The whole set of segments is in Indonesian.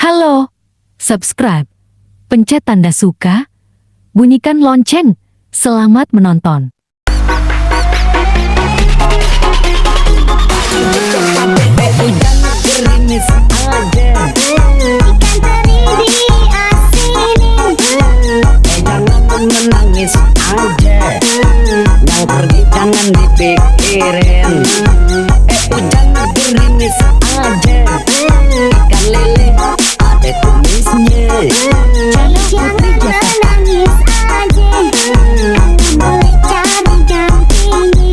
Halo, subscribe, pencet tanda suka, bunyikan lonceng. Selamat menonton. Hujan gerimis aja, Ikan teri diasinin. jangan menangis aja, yang pergi jangan dipikirin. Hujan gerimis aja, ikan lele ada kumisnya. Jangan menangis aja, boleh cari dampingi.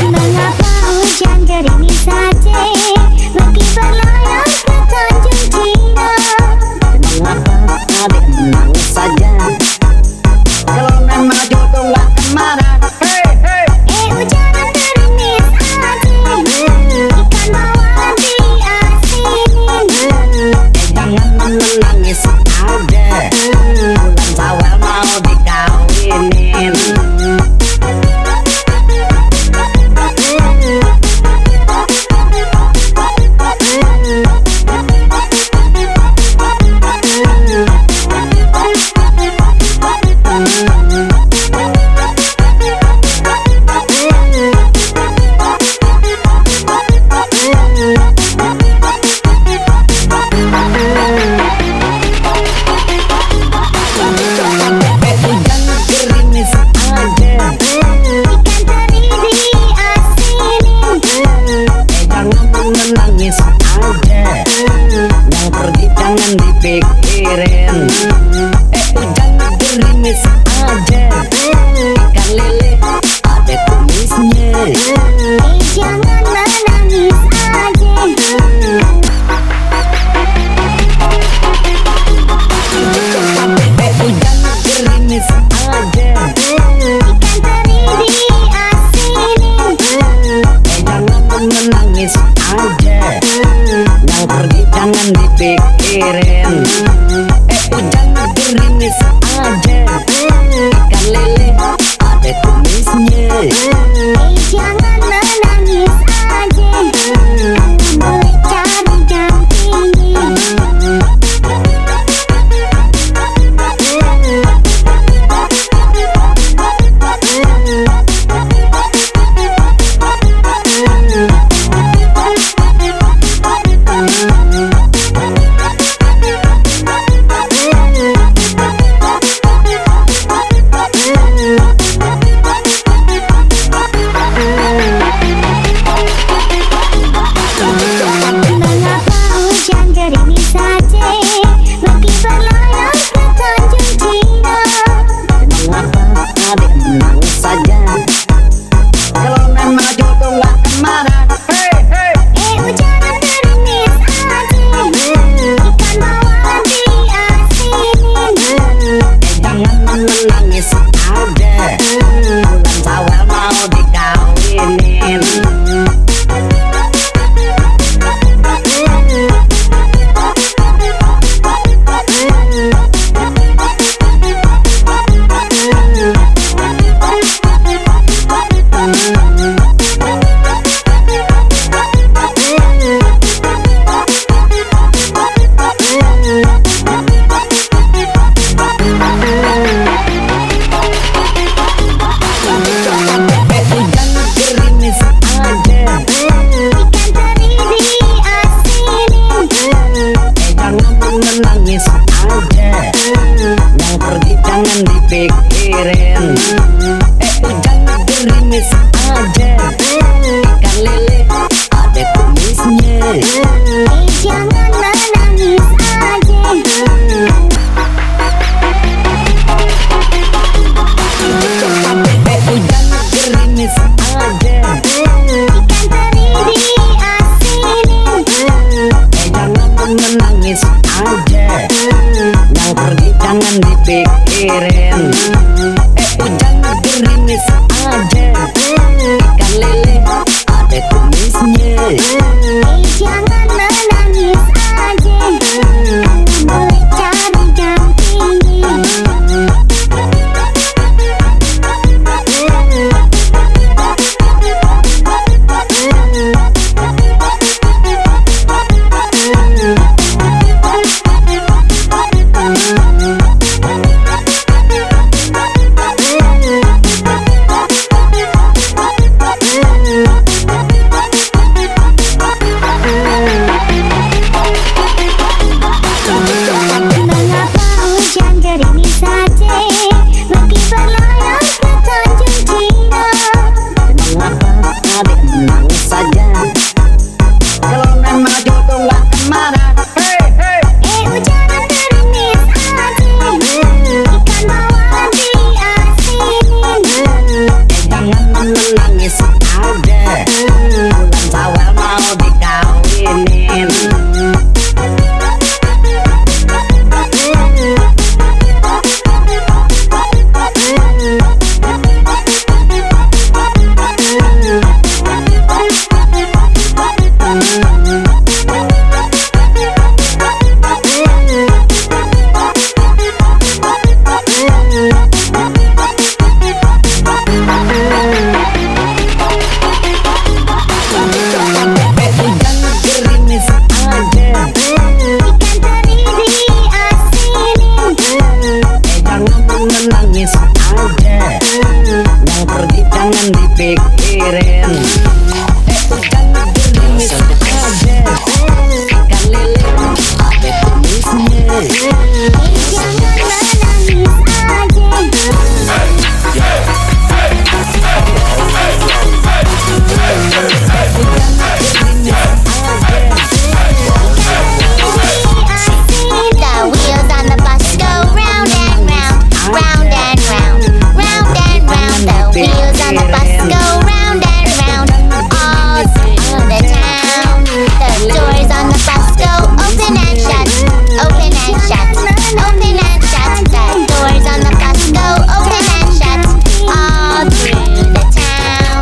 Mengapa hujan gerimis saja, meski berlayar ke Tanjung Cina. Mengapa adik menangis saja, kalau memang jodoh gak kemana. Hujan gerimis aja, ikan bawal diasinin. Jangan menangis aja, bulan Syawal mau dikawinin. Hujan gerimis aja, Ikan teri diasinin. jangan menangis aja, yang pergi jangan dipikirin. Hujan gerimis aja, ikan lele ada kumisnya. Jangan menangis aja. Hujan gerimis aja, Ikan teri diasinin. jangan menangis aja, yang pergi jangan dipikirin. Hujan gerimis aja, ikan lele ada kumisnya. Jangan menangis aja, boleh cari dampingi. Mengapa hujan gerimis saja, meski berlayar ke Tanjung Cina. Mengapa adik menangis saja, kalau memang jodoh gak kemana. Hujan gerimis aja, ikan bawal diasinin. Jangan menangis aja, bulan Syawal mau dikawinin. Hujan gerimis aja, Ikan teri diasinin. jangan menangis aja, yang pergi jangan dipikirin. Hujan gerimis aja, ikan lele ada kumisnya. Jangan menangis aja. Hujan gerimis aja, Ikan teri diasinin. menangis aja, yang pergi jangan jangan dipikirin. Hujan gerimis aja, ikan lele ada tumisnya. Jangan menangis aja, boleh cari dampingi. Mengapa hujan gerimis saja, meski berlayar ke Tanjung Cina? Mengapa adik menangis saja, kalau nan maju tuh gak akan marah. Hujan gerimis aja, ikan bawal diasinin. Jangan menangis aja, bulan Syawal mau dikawinin. Hujan gerimis aja, Ikan teri diasinin. jangan menangis aja, yang pergi jangan dipikirin. Hujan gerimis aja, ikan lele ada tumisnya. Jangan menangis aja. The wheels on the bus go round and round, round and round, round and round. The wheels on the bus go round and round, all through the town. The doors on the bus go open and shut, open and shut, open and shut. The doors on the bus go open and shut, all through the town.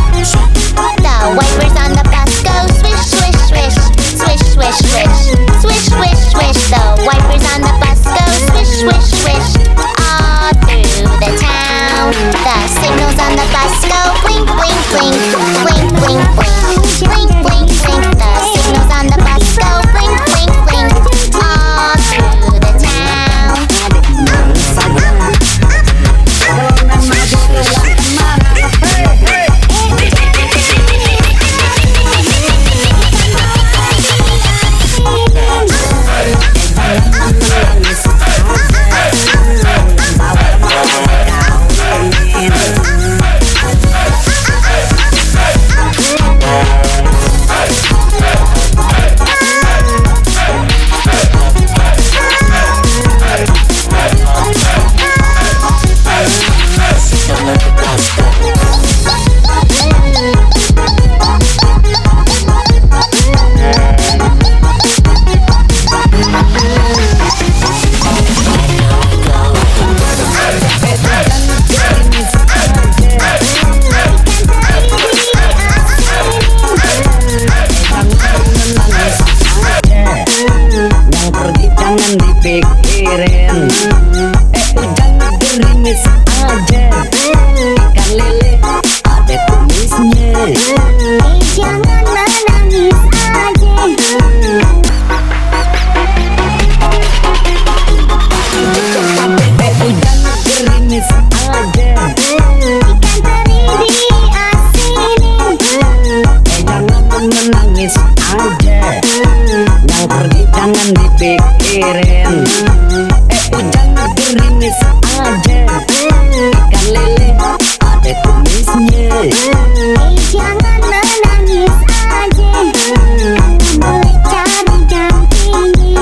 The wipers on the bus go swish, swish, swish, swish, swish, swish, swish, swish, swish. The wipers on the bus go swish, swish, swish, all through the town. The signals on the bus go blink, blink, blink, blink, blink, blink, blink, blink, blink. The signals on the bus go blink, blink, blink, all through the town. Kalau nan maju tuh gak akan marah. Yang pergi jangan dipikirin. Hujan gerimis aja, ikan lele ada tumisnya. Jangan menangis aja. Hujan gerimis aja, Ikan teri diasinin. jangan menangis aja, yang pergi jangan dipikirin. Hujan gerimis aja, ikan lele ada tumisnya. Jangan menangis aja, boleh cari dampingi.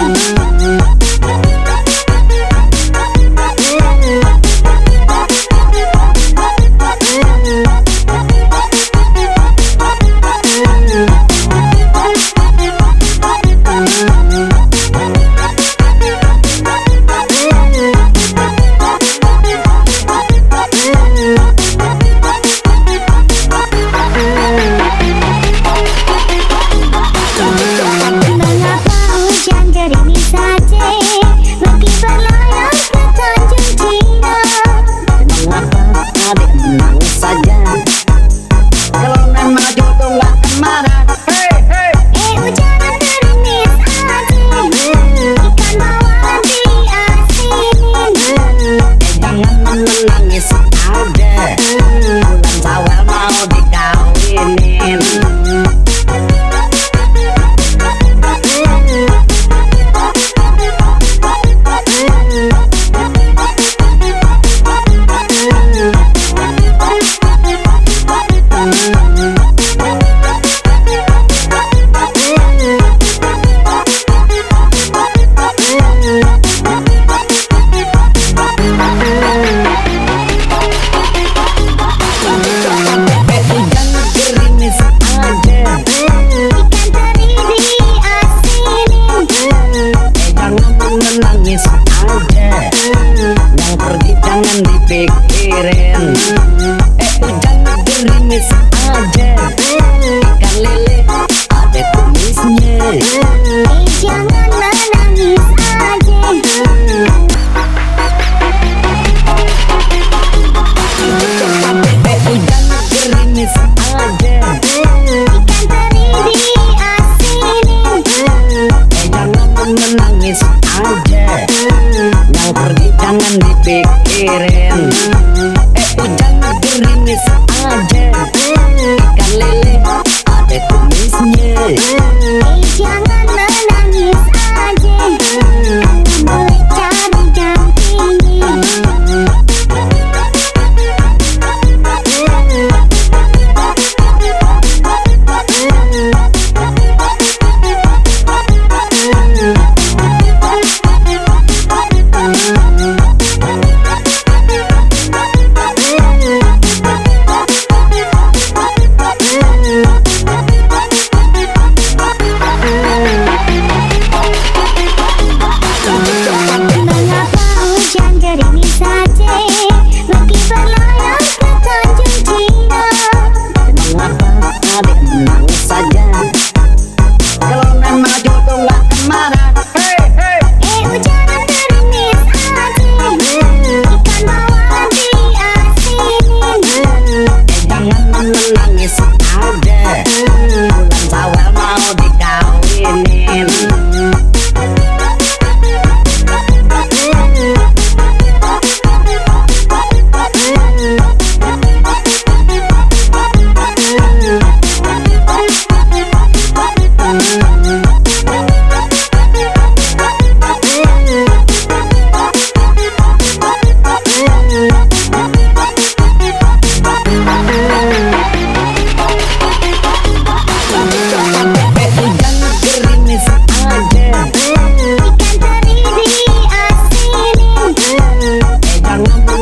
menangis aja, bulan Syawal mau dikawinin.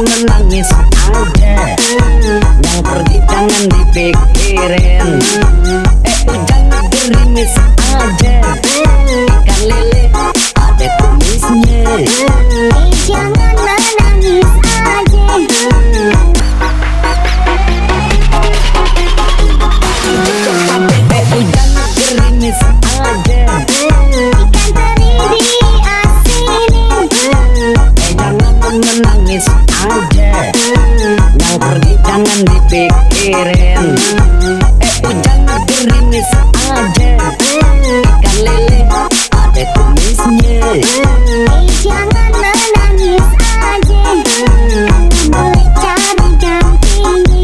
Menangis aja, yang pergi jangan dipikirin. Hujan gerimis aja, ikan lele ada kumisnya. Jangan menangis aja. Hujan gerimis aja, Ikan teri diasinin. jangan menangis aja, yang pergi jangan dipikirin. Hujan gerimis aja, ikan lele ada kumisnya. Jangan menangis aja. Boleh cari dampingi.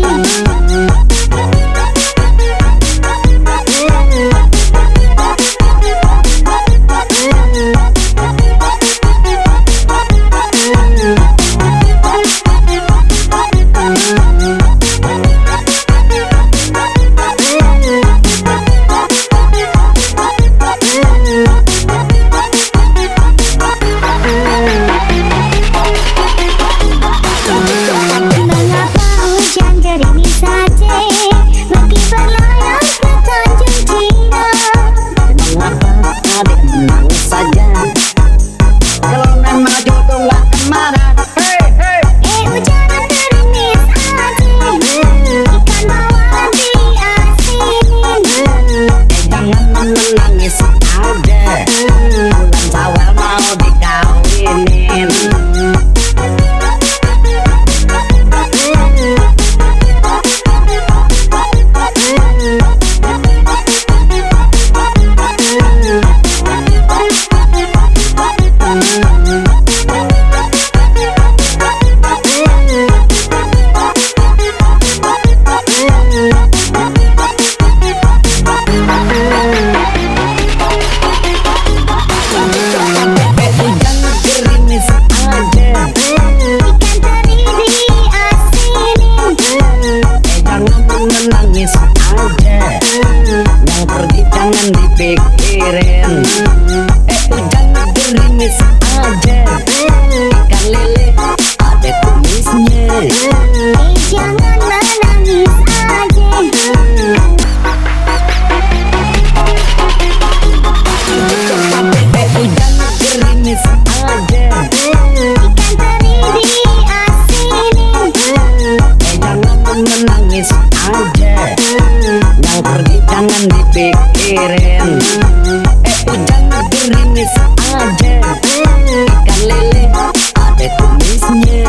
Mengapa hujan gerimis saja meski berlayar ke Tanjung Cina? Mengapa adik menangis saja, kalau nan maju tuh gak marah. Hujan gerimis aja. Ikan bawal diasinin. Jangan menangis aja, bulan Syawal mau dikawinin. Hujan gerimis aja, Ikan teri diasinin. jangan menangis aja, yang pergi jangan dipikirin. Hujan gerimis aja, ikan lele ada kumisnya. Jangan menangis aja. Hujan gerimis aja, Ikan teri diasinin. jangan menangis aja, yang pergi jangan dipikirin. Hujan gerimis aja, ikan lele ada kumisnya.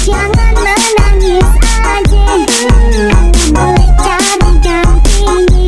Jangan menangis aja. Boleh cari dampingi.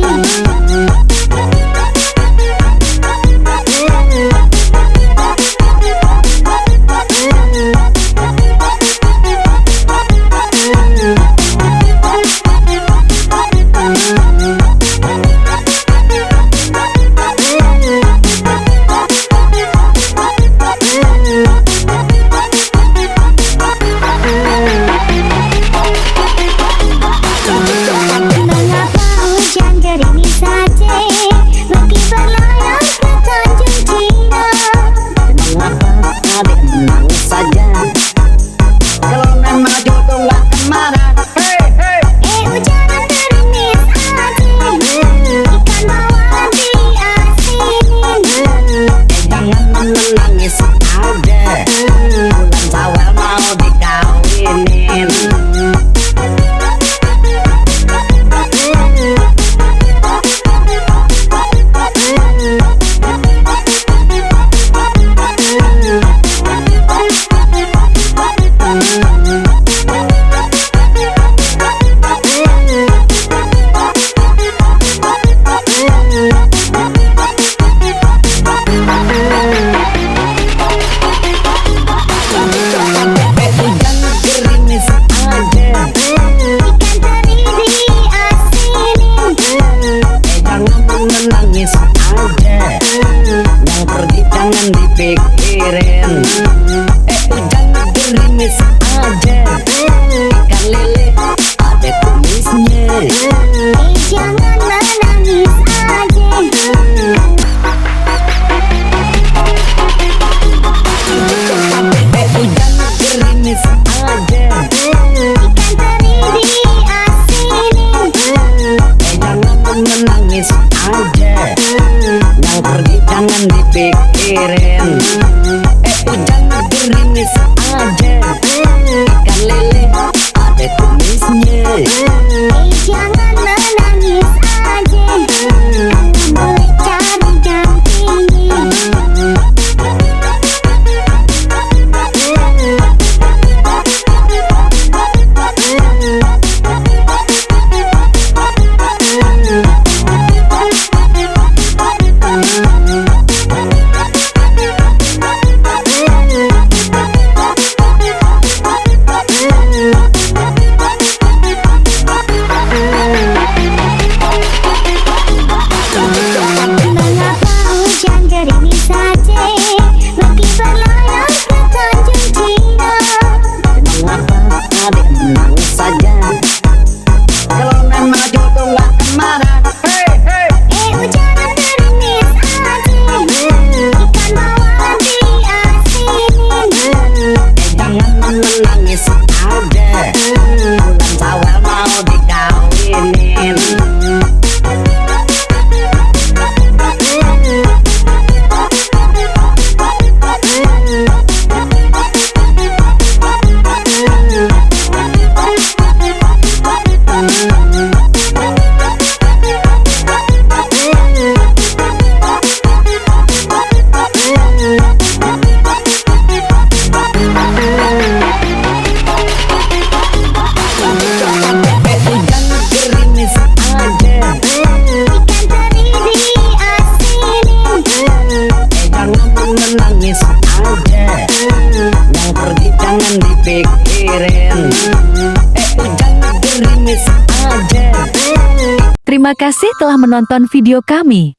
pikirin. Hujan gerimis aja. Terima kasih telah menonton video kami.